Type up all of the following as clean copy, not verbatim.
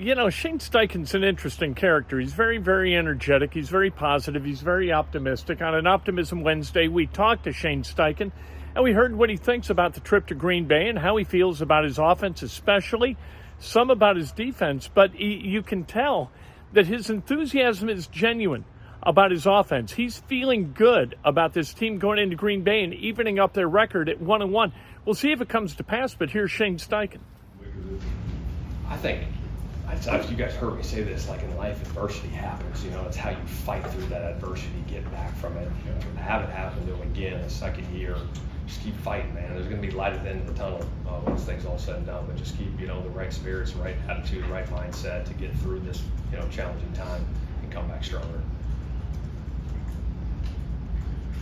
Shane Steichen's an interesting character. He's very, very energetic. He's very positive. He's very optimistic. On an Optimism Wednesday, we talked to Shane Steichen, and we heard what he thinks about the trip to Green Bay and how he feels about his offense especially, some about his defense. But you can tell that his enthusiasm is genuine about his offense. He's feeling good about this team going into Green Bay and evening up their record at 1-1. We'll see if it comes to pass, but here's Shane Steichen. I think, you guys heard me say this, like in life, adversity happens. It's how you fight through that adversity, get back from it. Have it happen to him again in the second year. Just keep fighting, man. There's going to be light at the end of the tunnel once things all said and done. But just keep, the right spirits, right attitude, right mindset to get through this, challenging time and come back stronger.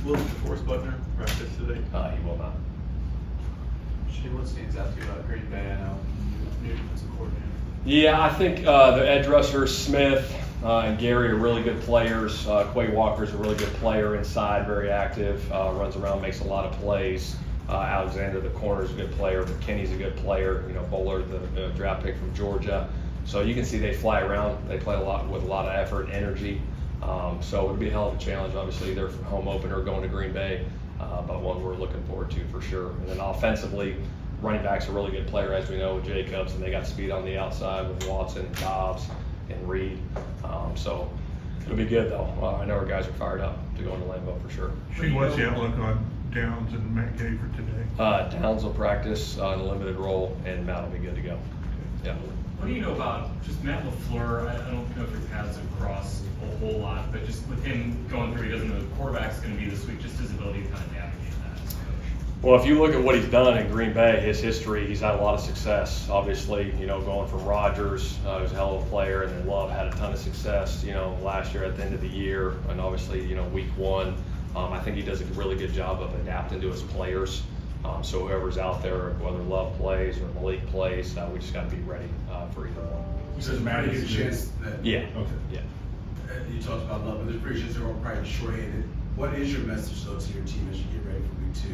Will DeForest Buckner practice today? He will not. Shane, what stands out to you about Green Bay? I know new defensive coordinator. Yeah, I think the edge rushers, Smith and Gary, are really good players. Quay Walker's a really good player inside, very active, runs around, makes a lot of plays. Alexander, the corner, is a good player. McKinney's a good player. Bowler, the draft pick from Georgia. So you can see they fly around. They play a lot with a lot of effort and energy. So it would be a hell of a challenge. Obviously, they're home opener going to Green Bay, but one we're looking forward to for sure. And then offensively, running back's a really good player, as we know, with Jacobs, and they got speed on the outside with Watson and Dobbs and Reed. So it'll be good, though. I know our guys are fired up to go into Lambeau for sure. What's the outlook on Downs and Matt Gay for today? Downs will practice in a limited role, and Matt will be good to go. Yeah. What do you know about just Matt LaFleur? I don't know if your paths have crossed a whole lot, but just with him going through, he doesn't know the quarterback's going to be this week, just his ability to kind of navigate that as a coach. Well, if you look at what he's done in Green Bay, his history, he's had a lot of success. Obviously, going from Rodgers, who's a hell of a player, and then Love had a ton of success, last year at the end of the year, and obviously, week one. I think he does a really good job of adapting to his players. So whoever's out there, whether Love plays or Malik plays, we just got to be ready for either one. Does Matt get a chance that? Yeah. Okay. Yeah. You talked about Love, but there's pretty chance they're all probably shorthanded. What is your message though to your team as you get ready for week 2,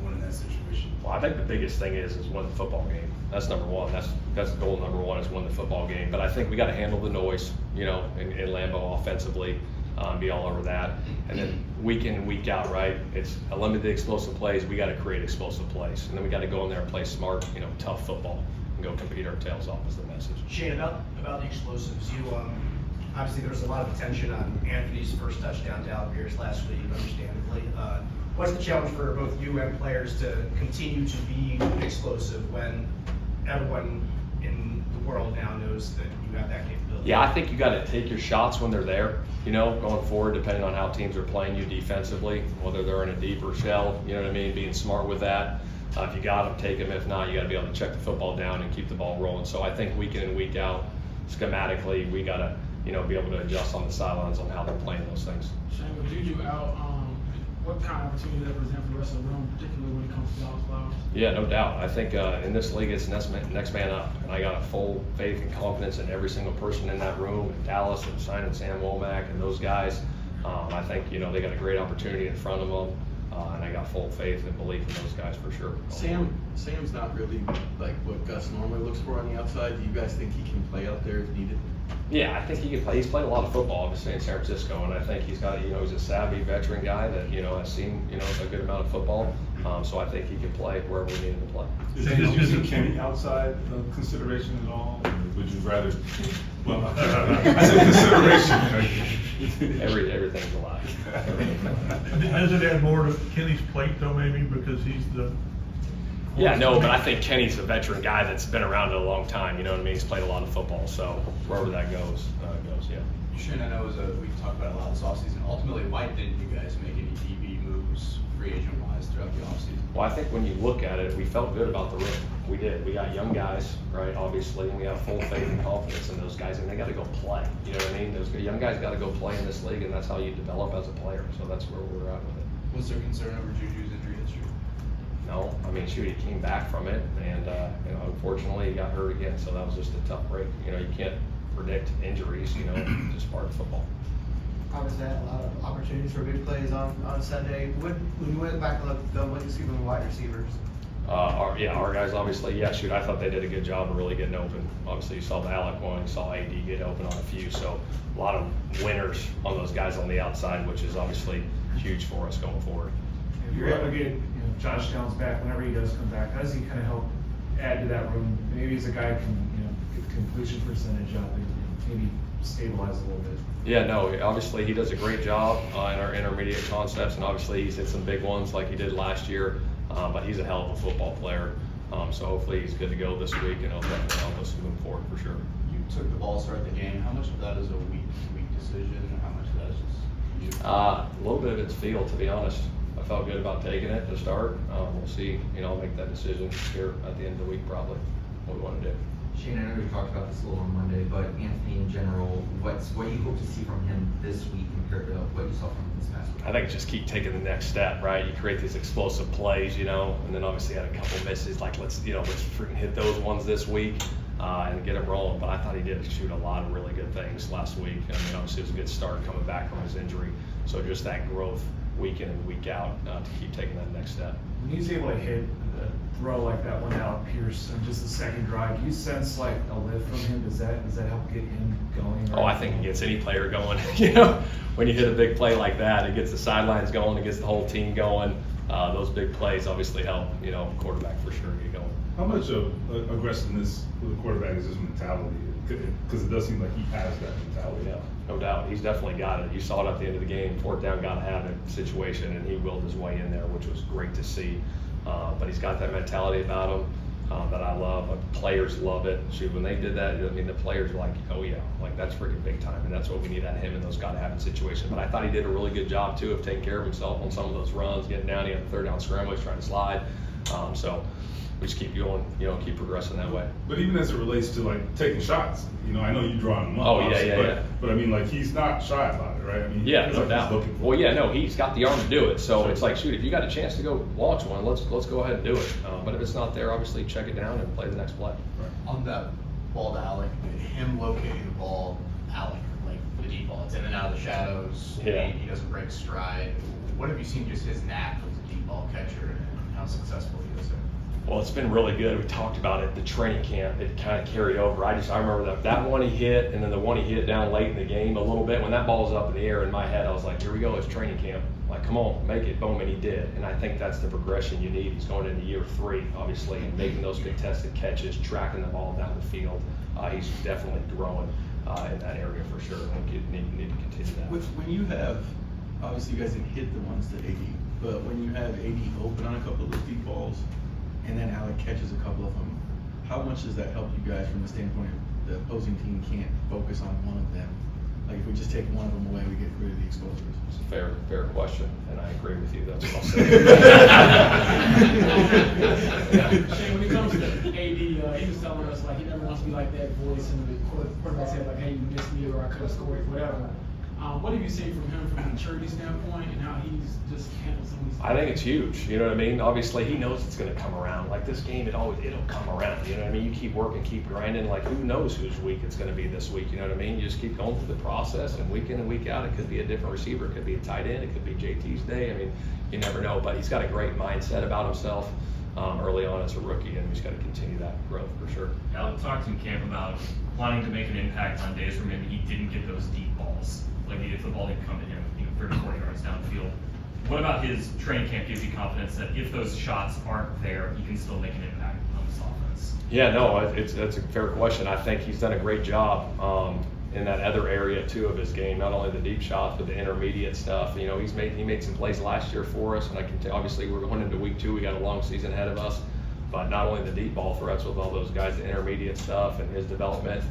going in that situation? Well, I think the biggest thing is win the football game. That's number one. That's goal number one, is win the football game. But I think we got to handle the noise, in Lambeau offensively, be all over that. And then week in and week out, right? It's a limited explosive plays. We got to create explosive plays, and then we got to go in there and play smart, tough football, and go compete our tails off is the message. Shane, about the explosives, you obviously there was a lot of attention on Anthony's first touchdown to Alec Pierce last week, understandably. What's the challenge for both you and players to continue to be explosive when everyone in the world now knows that you have that capability? Yeah, I think you got to take your shots when they're there, going forward, depending on how teams are playing you defensively, whether they're in a deeper shell, being smart with that. If you got them, take them. If not, you got to be able to check the football down and keep the ball rolling. So I think week in and week out, schematically, we got to, be able to adjust on the sidelines on how they're playing those things. Shane, with JuJu out, what kind of opportunity does that present for the rest of the room, particularly when it comes to Dallas Flowers? Yeah, no doubt. I think in this league, it's next man up. And I got a full faith and confidence in every single person in that room, and Dallas and signing Sam Womack and those guys. I think, they got a great opportunity in front of them. And I got full faith and belief in those guys for sure. Sam's not really like what Gus normally looks for on the outside. Do you guys think he can play out there if needed? Yeah, I think he can play. He's played a lot of football, obviously, in San Francisco, and I think he's got, he's a savvy veteran guy that, has seen, a good amount of football. So I think he can play wherever we need him to play. Is using Kenny outside of consideration at all? Or would you rather? Well, I said consideration. Everything's alive. Does it add more to Kenny's plate though, maybe because he's the? Yeah, no, but I think Kenny's a veteran guy that's been around it a long time. You know what I mean? He's played a lot of football, so wherever that goes, yeah. Shane, I know we talked about it a lot this offseason. Ultimately, why didn't you guys make any DB moves, free agent-wise, throughout the offseason? Well, I think when you look at it, we felt good about the room. We did. We got young guys, right, obviously, and we have full faith and confidence in those guys, and they got to go play. You know what I mean? Those young guys got to go play in this league, and that's how you develop as a player. So that's where we're at with it. Was there concern over JuJu's injury history? No, I mean, shoot, he came back from it, and unfortunately, he got hurt again. So that was just a tough break. You can't predict injuries. Just part of football. Obviously, had a lot of opportunities for big plays on Sunday. When you went back to the wide receivers, Our guys obviously, I thought they did a good job of really getting open. Obviously, you saw the Alec one, you saw AD get open on a few, so a lot of winners on those guys on the outside, which is obviously huge for us going forward. If you're able to get Josh Downs back whenever he does come back, how does he kind of help add to that room? Maybe he's a guy who can get completion percentage up and maybe stabilize a little bit. Yeah, no, obviously he does a great job in our intermediate concepts, and obviously he's hit some big ones like he did last year, but he's a hell of a football player. So hopefully he's good to go this week, and he'll definitely help us move forward for sure. You took the ball to start the game. How much of that is a week decision, and how much of that is just you? A little bit of it's feel, to be honest. I felt good about taking it to start. We'll see. I'll make that decision here at the end of the week probably what we want to do. Shane, I know we talked about this a little on Monday, but Anthony in general, what do you hope to see from him this week compared to what you saw from him this past week? I think just keep taking the next step, right? You create these explosive plays, and then obviously had a couple misses. Like let's freaking hit those ones this week and get him rolling. But I thought he did shoot a lot of really good things last week. I mean, obviously it was a good start coming back from his injury. So just that growth week in and week out to keep taking that next step. When he's able to hit a throw like that one Alec Pierce on just the second drive, do you sense like a lift from him? Does that help get him going? Oh, I think it gets any player going. When you hit a big play like that, it gets the sidelines going, it gets the whole team going. Those big plays obviously help, quarterback for sure get going. How much of aggressiveness with the quarterback is his mentality? Because it does seem like he has that mentality. Yeah, no doubt. He's definitely got it. You saw it at the end of the game. Fourth down, got to have it situation, and he willed his way in there, which was great to see. But he's got that mentality about him that I love. Players love it. Shoot, when they did that, the players were like, oh yeah, like that's freaking big time, and that's what we need out of him in those got-to-have-it situations. But I thought he did a really good job too of taking care of himself on some of those runs, getting down. He had a third down scramble, he's trying to slide. So we just keep going, keep progressing that way. But even as it relates to like taking shots, I know you drawing him up. Oh yeah. But I mean, like he's not shy about it, right? I mean, yeah, no like doubt. Well, yeah, no, he's got the arm to do it. So it's like, shoot, if you got a chance to go launch one, let's go ahead and do it. But if it's not there, obviously check it down and play the next play. Right. On that ball to Alec, him locating the ball, Alec, like the deep ball, it's in and out of the shadows. Yeah. He doesn't break stride. What have you seen just his knack as a deep ball catcher and how successful he is there? Well, it's been really good. We talked about it, the training camp. It kind of carried over. I remember that one he hit, and then the one he hit down late in the game a little bit. When that ball was up in the air in my head, I was like, here we go, it's training camp. Like, come on, make it. Boom, and he did. And I think that's the progression you need. He's going into year 3, obviously, and making those contested catches, tracking the ball down the field. He's definitely growing in that area for sure. We need to continue that. When you have, obviously you guys didn't hit the ones to AD, but when you have AD open on a couple of those deep balls, and then Alec catches a couple of them, how much does that help you guys from the standpoint of the opposing team can't focus on one of them? Like if we just take one of them away, we get rid of the exposures. It's a fair question, and I agree with you. That's what I'll say. Shane, when it comes to AD, he was telling us like he never wants to be like that voice in the quarterback said like, hey, you missed me or I could have scored, whatever. What have you seen from him from a maturity standpoint and how he's just handled some of these things? I think it's huge. You know what I mean? Obviously, he knows it's going to come around. Like this game, it'll come around. You know what I mean? You keep working, keep grinding. Like who knows whose week it's going to be this week? You know what I mean? You just keep going through the process, and week in and week out, it could be a different receiver. It could be a tight end. It could be JT's day. I mean, you never know. But he's got a great mindset about himself early on as a rookie, and he's got to continue that growth for sure. Alec talked in camp about wanting to make an impact on days where maybe he didn't get those deep balls. Like if the ball didn't come to him, 30, 40 yards downfield. What about his training camp gives you confidence that if those shots aren't there, he can still make an impact on this offense? Yeah, no, that's a fair question. I think he's done a great job in that other area too of his game. Not only the deep shots, but the intermediate stuff. He made some plays last year for us, and I can tell. Obviously, we're going into week 2. We got a long season ahead of us, but not only the deep ball threats with all those guys, the intermediate stuff and his development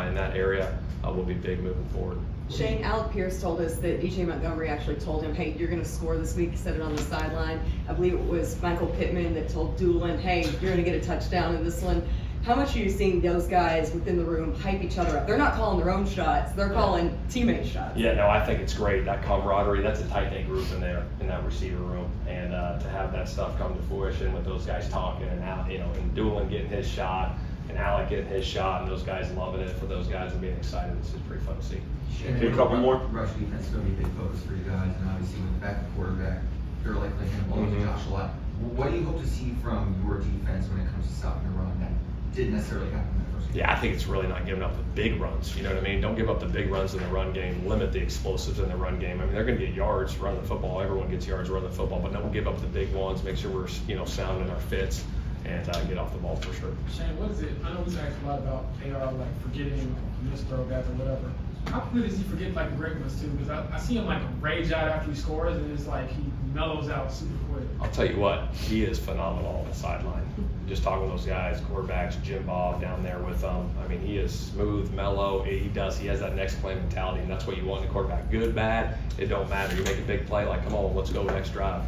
in that area will be big moving forward. Shane, Alec Pierce told us that E.J. Montgomery actually told him, hey, you're going to score this week. He said it on the sideline. I believe it was Michael Pittman that told Doolin, hey, you're going to get a touchdown in this one. How much are you seeing those guys within the room hype each other up? They're not calling their own shots. They're calling teammate shots. Yeah, no, I think it's great. That camaraderie, that's a tight-knit group in there, in that receiver room. And to have that stuff come to fruition with those guys talking and out, and Doolin getting his shot and Alec getting his shot and those guys loving it for those guys and being excited. It's just pretty fun to see. A couple more. Rush defense is going to be a big focus for you guys, and obviously with the backup quarterback, you're likely to hand the ball to Josh a lot. What do you hope to see from your defense when it comes to stopping the run that didn't necessarily happen in the first game? Yeah, I think it's really not giving up the big runs. You know what I mean? Don't give up the big runs in the run game. Limit the explosives in the run game. I mean, they're going to get yards running the football. Everyone gets yards running the football, but don't give up the big ones. Make sure we're sound in our fits and get off the ball for sure. Shane, what is it? I know we talked a lot about AR, like forgetting missed throw guys or whatever. How quick does he forget like the great ones too? Because I see him like rage out after he scores, and it's like he mellows out super quick. I'll tell you what, he is phenomenal on the sideline. Just talking with those guys, quarterbacks, Jim Bob down there with them. I mean, he is smooth, mellow. He has that next play mentality, and that's what you want in a quarterback. Good, bad, it don't matter. You make a big play, like, come on, let's go next drive.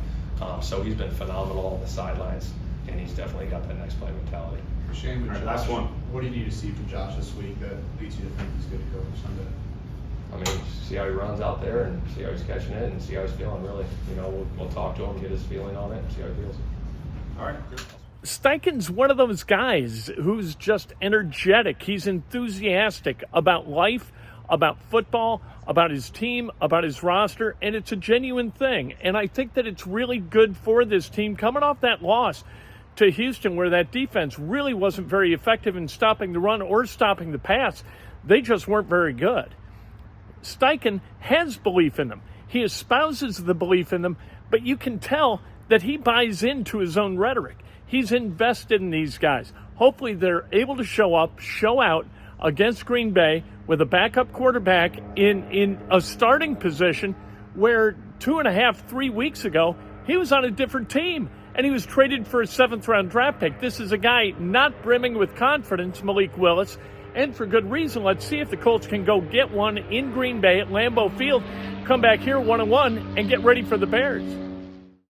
So he's been phenomenal on the sidelines, and he's definitely got that next play mentality. Shane, all right, last one. What do you need to see from Josh this week that leads you to think he's good to go for Sunday? I mean, see how he runs out there and see how he's catching it and see how he's feeling, really. We'll talk to him, get his feeling on it, and see how he feels. All right, good. Steichen's one of those guys who's just energetic. He's enthusiastic about life, about football, about his team, about his roster, and it's a genuine thing. And I think that it's really good for this team coming off that loss to Houston, where that defense really wasn't very effective in stopping the run or stopping the pass. They just weren't very good. Steichen has belief in them. He espouses the belief in them, but you can tell that he buys into his own rhetoric. He's invested in these guys. Hopefully they're able to show up, show out against Green Bay with a backup quarterback in a starting position where 3 weeks ago, he was on a different team and he was traded for a 7th-round draft pick. This is a guy not brimming with confidence, Malik Willis, and for good reason. Let's see if the Colts can go get one in Green Bay at Lambeau Field, come back here 1-1, and get ready for the Bears.